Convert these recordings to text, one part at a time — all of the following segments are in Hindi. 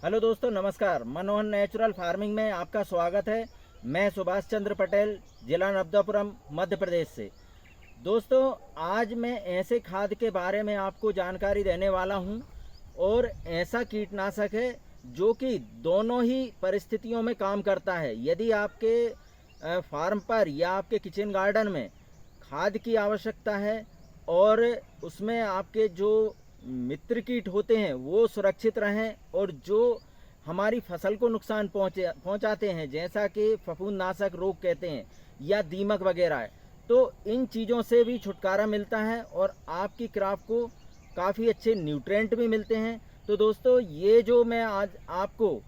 हेलो दोस्तों, नमस्कार। मनोहर नेचुरल फार्मिंग में आपका स्वागत है। मैं सुभाष चंद्र पटेल, जिला नर्मदापुरम, मध्य प्रदेश से। दोस्तों, आज मैं ऐसे खाद के बारे में आपको जानकारी देने वाला हूं और ऐसा कीटनाशक है जो कि दोनों ही परिस्थितियों में काम करता है। यदि आपके फार्म पर या आपके किचन गार्डन में खाद की आवश्यकता है और उसमें आपके जो मित्र कीट होते हैं वो सुरक्षित रहें और जो हमारी फसल को नुकसान पहुंचाते हैं, जैसा कि फफूंदनाशक रोग कहते हैं या दीमक वगैरह है, तो इन चीज़ों से भी छुटकारा मिलता है और आपकी क्रॉप को काफ़ी अच्छे न्यूट्रिएंट भी मिलते हैं। तो दोस्तों, ये जो मैं आज आपको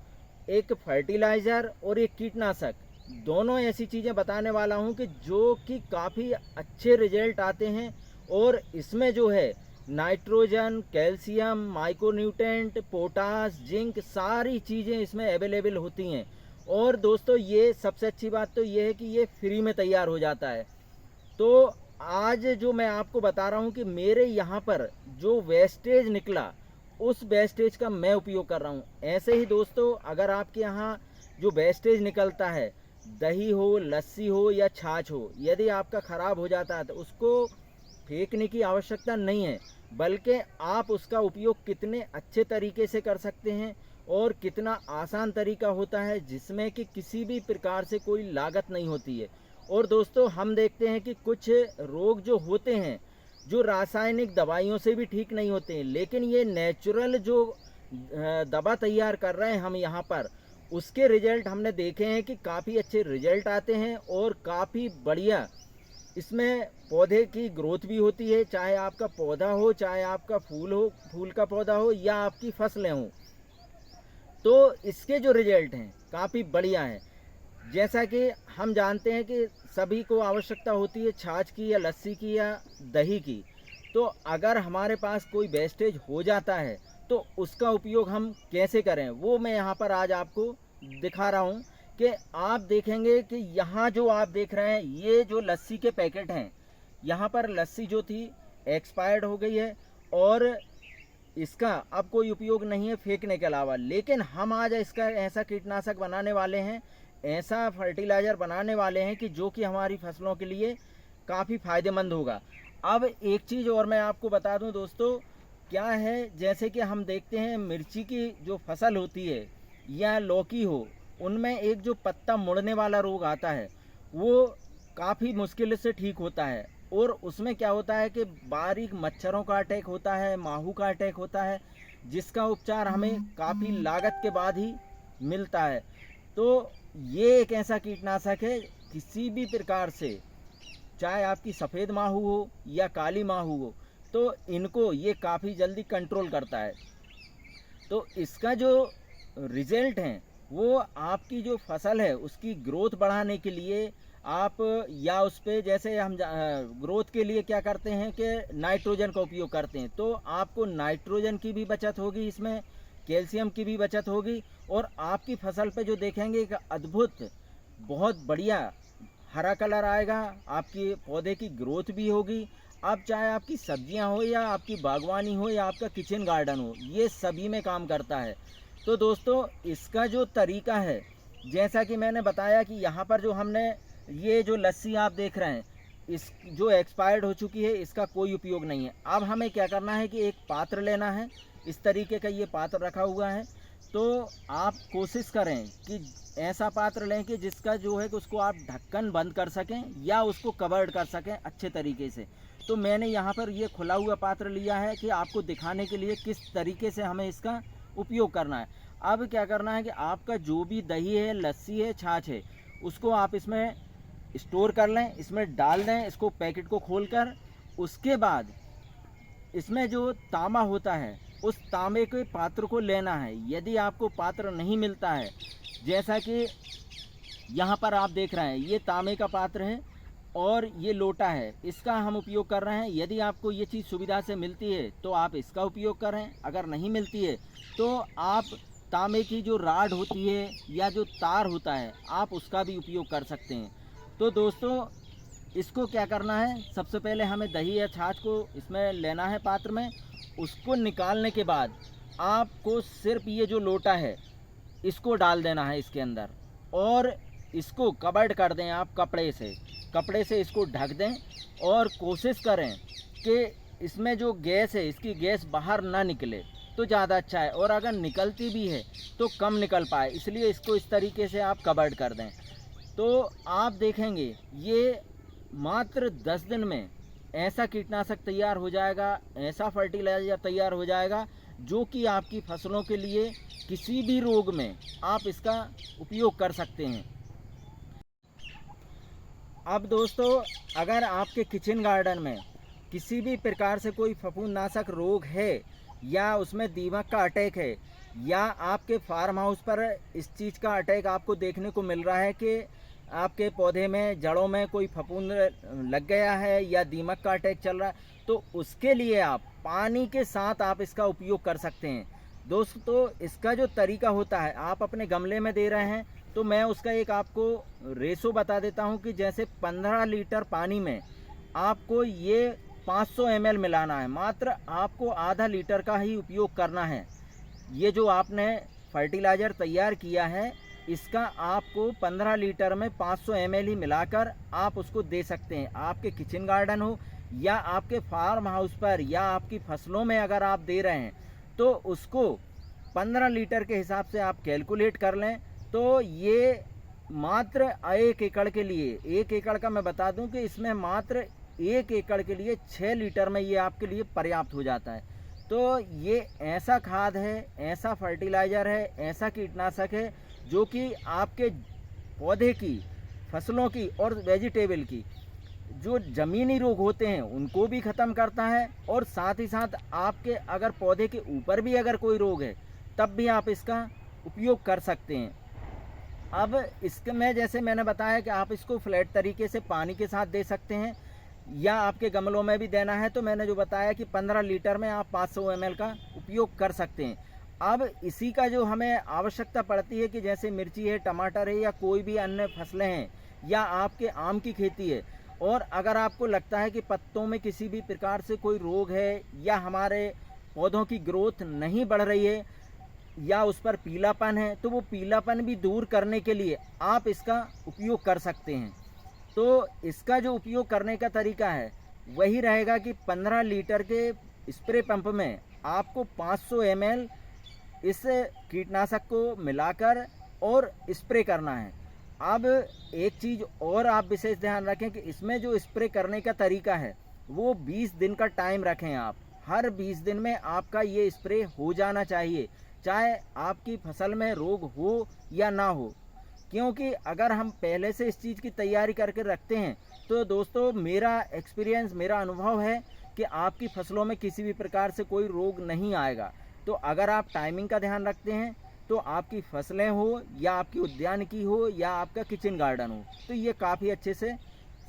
एक फर्टिलाइज़र और एक कीटनाशक दोनों ऐसी चीज़ें बताने वाला हूँ कि जो कि काफ़ी अच्छे रिजल्ट आते हैं और इसमें जो है nitrogen, calcium, micronutrient, potash, zinc, सारी चीज़ें इसमें अवेलेबल होती हैं। और दोस्तों, ये सबसे अच्छी बात तो ये है कि ये फ्री में तैयार हो जाता है। तो आज जो मैं आपको बता रहा हूँ कि मेरे यहाँ पर जो वेस्टेज निकला, उस वेस्टेज का मैं उपयोग कर रहा हूँ। ऐसे ही दोस्तों, अगर आपके यहाँ जो वेस्टेज निकलता है, दही हो, लस्सी हो या छाछ हो, यदि आपका ख़राब हो जाता है तो उसको फेंकने की आवश्यकता नहीं है, बल्कि आप उसका उपयोग कितने अच्छे तरीके से कर सकते हैं और कितना आसान तरीका होता है जिसमें कि किसी भी प्रकार से कोई लागत नहीं होती है। और दोस्तों, हम देखते हैं कि कुछ रोग जो होते हैं जो रासायनिक दवाइयों से भी ठीक नहीं होते हैं, लेकिन ये नेचुरल जो दवा तैयार कर रहे हैं हम यहाँ पर, उसके रिजल्ट हमने देखे हैं कि काफ़ी अच्छे रिजल्ट आते हैं और काफ़ी बढ़िया इसमें पौधे की ग्रोथ भी होती है। चाहे आपका पौधा हो, चाहे आपका फूल हो, फूल का पौधा हो या आपकी फसलें हों, तो इसके जो रिजल्ट हैं काफ़ी बढ़िया हैं। जैसा कि हम जानते हैं कि सभी को आवश्यकता होती है छाछ की या लस्सी की या दही की। तो अगर हमारे पास कोई वेस्टेज हो जाता है तो उसका उपयोग हम कैसे करें, वो मैं यहाँ पर आज आपको दिखा रहा हूँ। कि आप देखेंगे कि यहाँ जो आप देख रहे हैं, ये जो लस्सी के पैकेट हैं, यहाँ पर लस्सी जो थी एक्सपायर्ड हो गई है और इसका अब कोई उपयोग नहीं है फेंकने के अलावा। लेकिन हम आज इसका ऐसा कीटनाशक बनाने वाले हैं, ऐसा फर्टिलाइज़र बनाने वाले हैं कि जो कि हमारी फसलों के लिए काफ़ी फ़ायदेमंद होगा। अब एक चीज़ और मैं आपको बता दूं दोस्तों, क्या है, जैसे कि हम देखते हैं मिर्ची की जो फसल होती है या लौकी हो, उनमें एक जो पत्ता मुड़ने वाला रोग आता है वो काफ़ी मुश्किल से ठीक होता है। और उसमें क्या होता है कि बारीक मच्छरों का अटैक होता है, माहू का अटैक होता है, जिसका उपचार हमें काफ़ी लागत के बाद ही मिलता है। तो ये एक ऐसा कीटनाशक है, किसी भी प्रकार से, चाहे आपकी सफ़ेद माहू हो या काली माहू हो, तो इनको ये काफ़ी जल्दी कंट्रोल करता है। तो इसका जो रिजल्ट हैं वो आपकी जो फसल है उसकी ग्रोथ बढ़ाने के लिए आप, या उस पर जैसे हम ग्रोथ के लिए क्या करते हैं कि नाइट्रोजन का उपयोग करते हैं, तो आपको नाइट्रोजन की भी बचत होगी, इसमें कैल्शियम की भी बचत होगी और आपकी फसल पे जो देखेंगे एक अद्भुत, बहुत बढ़िया हरा कलर आएगा, आपके पौधे की ग्रोथ भी होगी। अब चाहे आपकी सब्जियां हो या आपकी बागवानी हो या आपका किचन गार्डन हो, ये सभी में काम करता है। तो दोस्तों, इसका जो तरीका है, जैसा कि मैंने बताया कि यहाँ पर जो हमने ये जो लस्सी आप देख रहे हैं, इस जो एक्सपायर्ड हो चुकी है, इसका कोई उपयोग नहीं है। अब हमें क्या करना है कि एक पात्र लेना है, इस तरीके का ये पात्र रखा हुआ है। तो आप कोशिश करें कि ऐसा पात्र लें कि जिसका जो है कि उसको आप ढक्कन बंद कर सकें या उसको कवर्ड कर सकें अच्छे तरीके से। तो मैंने यहाँ पर ये खुला हुआ पात्र लिया है कि आपको दिखाने के लिए किस तरीके से हमें इसका उपयोग करना है। अब क्या करना है कि आपका जो भी दही है, लस्सी है, छाछ है, उसको आप इसमें स्टोर कर लें, इसमें डाल दें, इसको पैकेट को खोलकर। उसके बाद इसमें जो तांबा होता है, उस तांबे के पात्र को लेना है। यदि आपको पात्र नहीं मिलता है, जैसा कि यहाँ पर आप देख रहे हैं, ये तांबे का पात्र है और ये लोटा है, इसका हम उपयोग कर रहे हैं। यदि आपको ये चीज़ सुविधा से मिलती है तो आप इसका उपयोग करें, अगर नहीं मिलती है तो आप तांबे की जो राड होती है या जो तार होता है, आप उसका भी उपयोग कर सकते हैं। तो दोस्तों, इसको क्या करना है, सबसे पहले हमें दही या छाछ को इसमें लेना है पात्र में। उसको निकालने के बाद आपको सिर्फ ये जो लोटा है इसको डाल देना है इसके अंदर, और इसको कवर्ड कर दें आप कपड़े से इसको ढक दें, और कोशिश करें कि इसमें जो गैस है इसकी गैस बाहर ना निकले तो ज़्यादा अच्छा है, और अगर निकलती भी है तो कम निकल पाए, इसलिए इसको इस तरीके से आप कवर्ड कर दें। तो आप देखेंगे ये मात्र 10 दिन में ऐसा कीटनाशक तैयार हो जाएगा, ऐसा फर्टिलाइज़र तैयार हो जाएगा जो कि आपकी फसलों के लिए किसी भी रोग में आप इसका उपयोग कर सकते हैं। अब दोस्तों, अगर आपके किचन गार्डन में किसी भी प्रकार से कोई फफूंदनाशक रोग है, या उसमें दीमक का अटैक है, या आपके फार्म हाउस पर इस चीज़ का अटैक आपको देखने को मिल रहा है कि आपके पौधे में जड़ों में कोई फफूंद लग गया है या दीमक का अटैक चल रहा है, तो उसके लिए आप पानी के साथ आप इसका उपयोग कर सकते हैं। दोस्तों, इसका जो तरीका होता है, आप अपने गमले में दे रहे हैं तो मैं उसका एक आपको रेशो बता देता हूं कि जैसे 15 लीटर पानी में आपको ये 500 ml मिलाना है। मात्र आपको आधा लीटर का ही उपयोग करना है। ये जो आपने फर्टिलाइज़र तैयार किया है, इसका आपको 15 लीटर में 500 ml ही मिलाकर आप उसको दे सकते हैं। आपके किचन गार्डन हो या आपके फार्म हाउस पर या आपकी फसलों में अगर आप दे रहे हैं तो उसको 15 लीटर के हिसाब से आप कैलकुलेट कर लें। तो ये मात्र 1 एकड़ के लिए, 1 एकड़ का मैं बता दूं कि इसमें मात्र 1 एकड़ के लिए 6 लीटर में ये आपके लिए पर्याप्त हो जाता है। तो ये ऐसा खाद है, ऐसा फर्टिलाइज़र है, ऐसा कीटनाशक है जो कि आपके पौधे की, फसलों की और वेजिटेबल की जो ज़मीनी रोग होते हैं उनको भी ख़त्म करता है, और साथ ही साथ आपके अगर पौधे के ऊपर भी अगर कोई रोग है तब भी आप इसका उपयोग कर सकते हैं। अब इसके में जैसे मैंने बताया कि आप इसको फ्लैट तरीके से पानी के साथ दे सकते हैं, या आपके गमलों में भी देना है तो मैंने जो बताया कि 15 लीटर में आप 500 ml का उपयोग कर सकते हैं। अब इसी का जो हमें आवश्यकता पड़ती है कि जैसे मिर्ची है, टमाटर है, या कोई भी अन्य फसलें हैं, या आपके आम की खेती है, और अगर आपको लगता है कि पत्तों में किसी भी प्रकार से कोई रोग है, या हमारे पौधों की ग्रोथ नहीं बढ़ रही है, या उस पर पीलापन है, तो वो पीलापन भी दूर करने के लिए आप इसका उपयोग कर सकते हैं। तो इसका जो उपयोग करने का तरीका है वही रहेगा कि 15 लीटर के स्प्रे पंप में आपको 500 ml इस कीटनाशक को मिलाकर और स्प्रे करना है। अब एक चीज़ और आप विशेष ध्यान रखें कि इसमें जो स्प्रे करने का तरीका है वो 20 दिन का टाइम रखें। आप हर 20 दिन में आपका ये स्प्रे हो जाना चाहिए, चाहे आपकी फसल में रोग हो या ना हो। क्योंकि अगर हम पहले से इस चीज़ की तैयारी करके रखते हैं तो दोस्तों, मेरा एक्सपीरियंस, मेरा अनुभव है कि आपकी फसलों में किसी भी प्रकार से कोई रोग नहीं आएगा। तो अगर आप टाइमिंग का ध्यान रखते हैं तो आपकी फसलें हो या आपकी उद्यान की हो या आपका किचन गार्डन हो, तो ये काफ़ी अच्छे से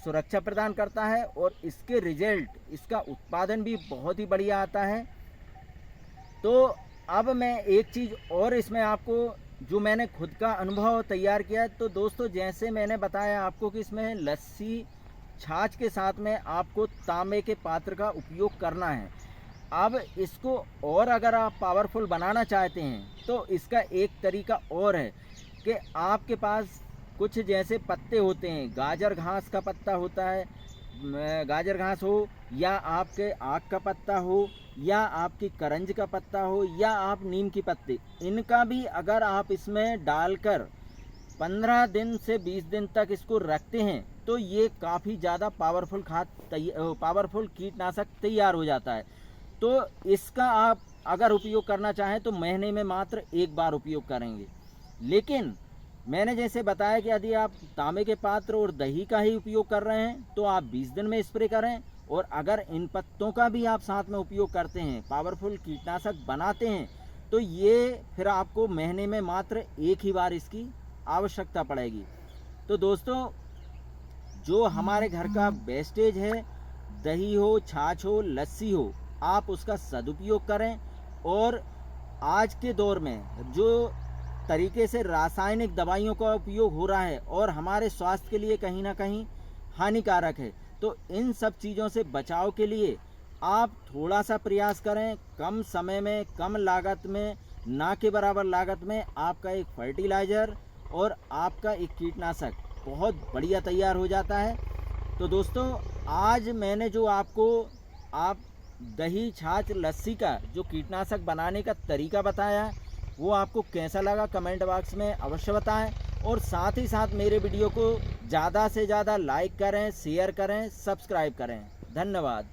सुरक्षा प्रदान करता है, और इसके रिजल्ट, इसका उत्पादन भी बहुत ही बढ़िया आता है। तो अब मैं एक चीज़ और इसमें आपको, जो मैंने खुद का अनुभव तैयार किया है, तो दोस्तों जैसे मैंने बताया आपको कि इसमें लस्सी, छाछ के साथ में आपको तांबे के पात्र का उपयोग करना है। अब इसको और अगर आप पावरफुल बनाना चाहते हैं तो इसका एक तरीका और है कि आपके पास कुछ जैसे पत्ते होते हैं, गाजर घास का पत्ता होता है, गाजर घास हो, या आपके आक का पत्ता हो, या आपकी करंज का पत्ता हो, या आप नीम की पत्ते, इनका भी अगर आप इसमें डालकर 15 दिन से 20 दिन तक इसको रखते हैं तो ये काफ़ी ज़्यादा पावरफुल कीटनाशक तैयार हो जाता है। तो इसका आप अगर उपयोग करना चाहें तो महीने में मात्र एक बार उपयोग करेंगे। लेकिन मैंने जैसे बताया कि यदि आप तांबे के पात्र और दही का ही उपयोग कर रहे हैं तो आप 20 दिन में स्प्रे करें, और अगर इन पत्तों का भी आप साथ में उपयोग करते हैं, पावरफुल कीटनाशक बनाते हैं, तो ये फिर आपको महीने में मात्र एक ही बार इसकी आवश्यकता पड़ेगी। तो दोस्तों, जो हमारे घर का वेस्टेज है, दही हो, छाछ हो, लस्सी हो, आप उसका सदुपयोग करें। और आज के दौर में जो तरीके से रासायनिक दवाइयों का उपयोग हो रहा है और हमारे स्वास्थ्य के लिए कहीं ना कहीं हानिकारक है, तो इन सब चीज़ों से बचाव के लिए आप थोड़ा सा प्रयास करें, कम समय में, कम लागत में ना के बराबर लागत में आपका एक फर्टिलाइज़र और आपका एक कीटनाशक बहुत बढ़िया तैयार हो जाता है। तो दोस्तों, आज मैंने जो आपको दही, छाछ, लस्सी का जो कीटनाशक बनाने का तरीका बताया, वो आपको कैसा लगा कमेंट बॉक्स में अवश्य बताएं। और साथ ही साथ मेरे वीडियो को ज़्यादा से ज़्यादा लाइक करें, शेयर करें, सब्सक्राइब करें। धन्यवाद।